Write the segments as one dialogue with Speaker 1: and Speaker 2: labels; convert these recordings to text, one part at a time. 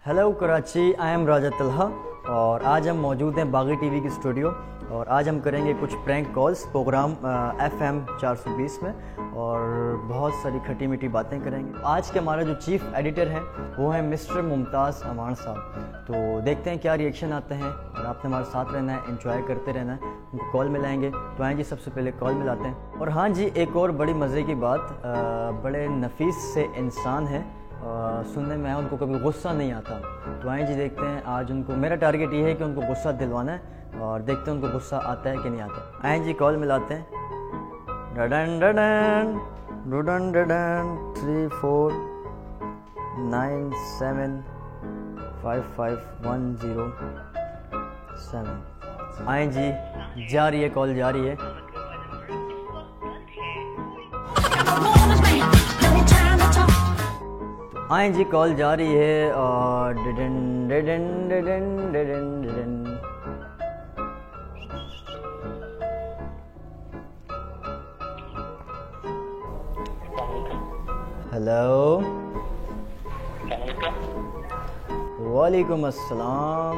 Speaker 1: Hello Karachi, I am राजा तलहा और आज हम मौजूद हैं बागी टीवी की स्टूडियो और आज हम करेंगे कुछ प्रैंक कॉल्स प्रोग्राम FM 420 में और बहुत सारी खट्टी मीठी बातें करेंगे। आज के हमारा जो चीफ एडिटर हैं वो है मिस्टर मुमताज़ अमान साहब। तो देखते हैं क्या रिएक्शन आते हैं और आपने हमारे साथ रहना है, एंजॉय करते रहना है। उनको कॉल मिलाएंगे तो आएँ जी, सबसे पहले कॉल मिलाते हैं। और हाँ जी, एक और बड़ी मज़े की बात, बड़े नफीस से इंसान है, सुनने में आया उनको कभी गुस्सा नहीं आता। तो आए जी देखते हैं, आज उनको मेरा टारगेट ये है कि उनको गुस्सा दिलवाना है और देखते हैं उनको गुस्सा आता है कि नहीं आता। आए जी कॉल मिलाते हैं। डडन डडन डुडन डडन 3 4 9 7 5 5 1 0 7। आए जी, जा रही है कॉल, जा रही है। आए जी कॉल जा रही है और didn't didn't didn't didn't didn't. Hello, वालेकुम अस्सलाम।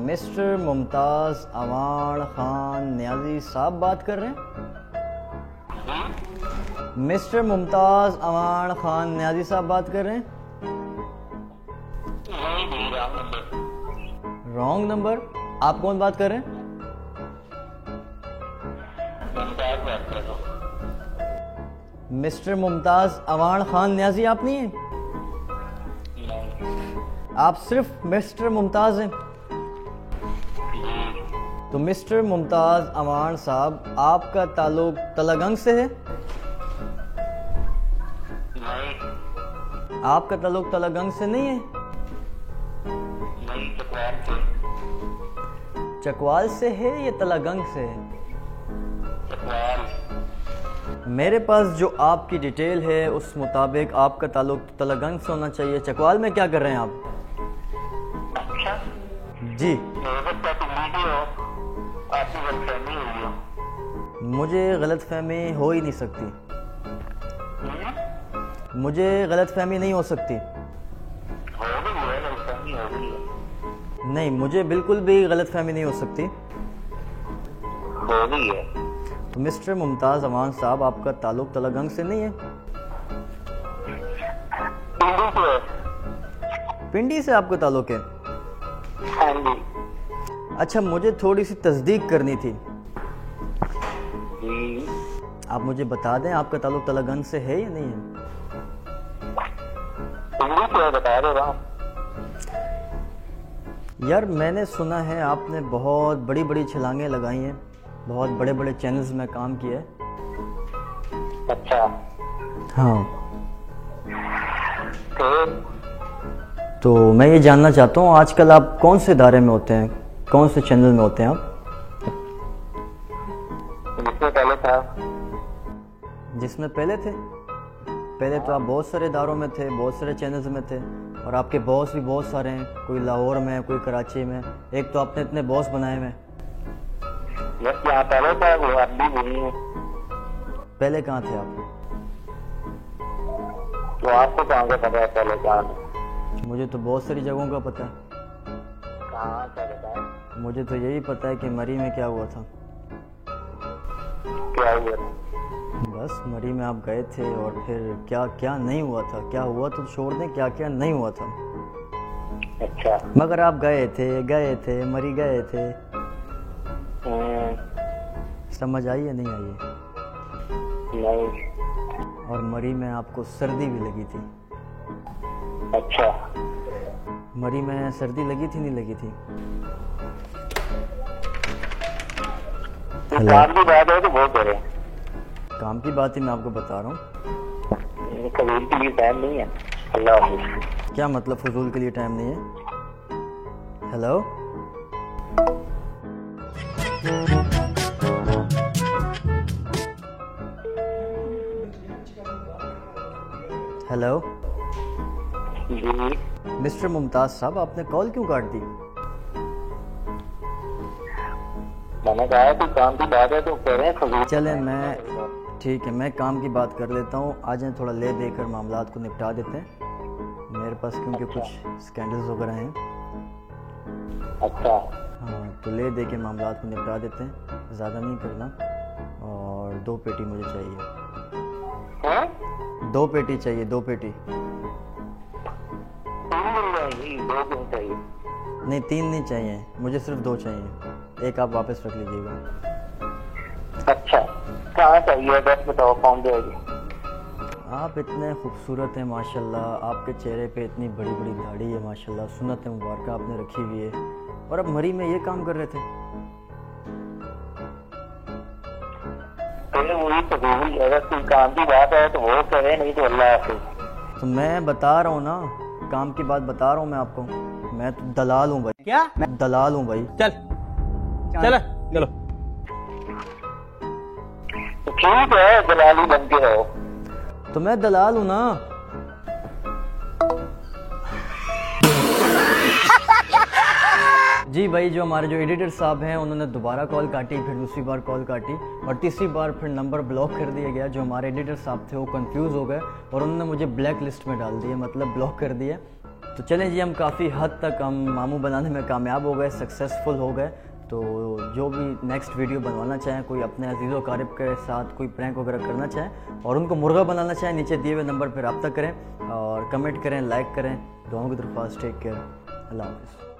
Speaker 1: मिस्टर मुमताज़ अवान खान न्याजी साहब बात कर रहे हैं? मिस्टर मुमताज़ अवान खान न्याजी साहब बात कर रहे हैं? Wrong number. आप कौन बात कर रहे हैं? मिस्टर मुमताज़ अवान खान न्याजी आप नहीं हैं? आप सिर्फ मिस्टर मुमताज़ हैं? तो मिस्टर मुमताज़ अवान साहब, आपका ताल्लुक तलगंग से है? आपका ताल्लुक तलगंग से नहीं है?
Speaker 2: नहीं, चकवाल से।
Speaker 1: चकवाल से है या तलगंग से है?
Speaker 2: चकवाल।
Speaker 1: मेरे पास जो आपकी डिटेल है उस मुताबिक आपका ताल्लुक तलगंग से होना चाहिए। चकवाल में क्या कर रहे हैं आप?
Speaker 2: अच्छा
Speaker 1: जी,
Speaker 2: आपकी गलतफहमी हुई है।
Speaker 1: मुझे गलतफहमी हो ही नहीं सकती। मुझे गलतफहमी नहीं हो सकती।
Speaker 2: हो गई है, गलतफहमी हो गई है।
Speaker 1: नहीं, मुझे बिल्कुल भी गलतफहमी नहीं हो सकती।
Speaker 2: हो गई है।
Speaker 1: तो मिस्टर मुमताज़ अमान साहब, आपका ताल्लुक तलगंग से नहीं है?
Speaker 2: पिंडी से।
Speaker 1: पिंडी से आपका ताल्लुक है?
Speaker 2: हाँ जी।
Speaker 1: अच्छा, मुझे थोड़ी सी तस्दीक करनी थी।
Speaker 2: जी।
Speaker 1: आप मुझे बता दें आपका ताल्लुक तलगंग से है या नहीं है?
Speaker 2: पिंडी से बता दे रहा हूँ।
Speaker 1: यार, मैंने सुना है आपने बहुत बड़ी बड़ी छलांगें लगाई हैं, बहुत बड़े बड़े चैनल्स में काम किया है।
Speaker 2: अच्छा।
Speaker 1: हाँ,
Speaker 2: तो
Speaker 1: तो मैं ये जानना चाहता हूँ आजकल आप कौन से इदारे में होते हैं, कौन से चैनल में होते हैं आप?
Speaker 2: जिसमें पहले था।
Speaker 1: जिसमें पहले थे? पहले तो आप बहुत सारे इदारों में थे, बहुत सारे चैनल्स में थे और आपके बॉस भी बहुत सारे हैं, कोई लाहौर में, कोई कराची में। एक तो आपने इतने बॉस बनाए हुए।
Speaker 2: बस यहाँ पहले था, वो अब भी वही है।
Speaker 1: पहले कहाँ थे आप?
Speaker 2: तो आपको कहाँ का पता है पहले कहाँ था?
Speaker 1: मुझे तो बहुत सारी जगहों का पता है।
Speaker 2: कहाँ का बताया?
Speaker 1: मुझे तो यही पता है कि मरी में क्या हुआ था।
Speaker 2: क्या हुआ था?
Speaker 1: बस मरी में आप गए थे और फिर क्या क्या नहीं हुआ था। क्या हुआ तो छोड़ दें, क्या क्या नहीं हुआ था।
Speaker 2: अच्छा।
Speaker 1: मगर आप गए थे मरी गए थे। समझ आई या नहीं आई?
Speaker 2: नहीं।
Speaker 1: और मरी में आपको सर्दी भी लगी थी।
Speaker 2: अच्छा।
Speaker 1: मरी में सर्दी लगी थी, नहीं लगी थी?
Speaker 2: तो काम की बात है तो वो करें।
Speaker 1: काम की बात ही मैं आपको बता रहा हूँ।
Speaker 2: कबीर के लिए टाइम नहीं है। अल्लाह हाफिज़।
Speaker 1: क्या मतलब फजूल के लिए टाइम नहीं है? Hello, hello.
Speaker 2: जी।
Speaker 1: मिस्टर मुमताज़ साहब, आपने कॉल क्यों काट दी?
Speaker 2: मैंने कहा कि काम की बात है तो कह रहे हैं फजूल।
Speaker 1: चले, ठीक है, मैं काम की बात कर लेता हूँ। आ जाए, थोड़ा ले देकर मामलात को निपटा देते हैं। हमारे पास क्योंकि कुछ स्कैंडल्स वगैरह हैं।
Speaker 2: अच्छा।
Speaker 1: हाँ, तो ले दे के मामला को निपटा देते हैं, ज़्यादा नहीं करना। और 2 पेटी मुझे चाहिए।
Speaker 2: हैं?
Speaker 1: 2 पेटी चाहिए, 2 पेटी।
Speaker 2: 3 मिल जाएंगी, 2 क्यों चाहिए?
Speaker 1: नहीं 3 नहीं चाहिए, मुझे सिर्फ 2 चाहिए। एक आप वापस रख लीजिएगा।
Speaker 2: अच्छा, कहाँ चाहिए एड्रेस बताओ, कौन देगी?
Speaker 1: आप इतने खूबसूरत हैं माशाल्लाह, आपके चेहरे पे इतनी बड़ी बड़ी दाढ़ी है माशाल्लाह, सुन्नत मुबारक आपने रखी हुई है, और अब मरी में ये काम कर रहे थे।
Speaker 2: पहले वही कबूल, अगर कोई काम की बात है तो वो करे, नहीं तो अल्लाह हाफिज़।
Speaker 1: तो मैं बता रहा हूँ ना, काम की बात बता रहा हूँ मैं आपको। मैं तो दलाल हूँ भाई।
Speaker 3: क्या?
Speaker 1: मैं दलाल हूँ भाई।
Speaker 3: चल चलो चलो।
Speaker 2: तो ठीक है, दलाली बन के रहो।
Speaker 1: तो मैं दलाल हूँ ना। जी भाई, जो हमारे जो एडिटर साहब हैं उन्होंने दोबारा कॉल काटी, फिर दूसरी बार कॉल काटी, और तीसरी बार फिर नंबर ब्लॉक कर दिया गया। जो हमारे एडिटर साहब थे वो कंफ्यूज हो गए और उन्होंने मुझे ब्लैक लिस्ट में डाल दिया, मतलब ब्लॉक कर दिया। तो चलें जी, हम काफ़ी हद तक हम मामू बनाने में कामयाब हो गए, सक्सेसफुल हो गए। तो जो भी नेक्स्ट वीडियो बनवाना चाहें, कोई अपने अजीज़ क़रीब के साथ कोई प्रैंक वगैरह करना चाहें और उनको मुर्गा बनाना चाहें, नीचे दिए हुए नंबर पर रब्ता करें और कमेंट करें, लाइक करें। दुआओं की दरख्वास्त। टेक केयर, अल्लाह हाफ़िज़।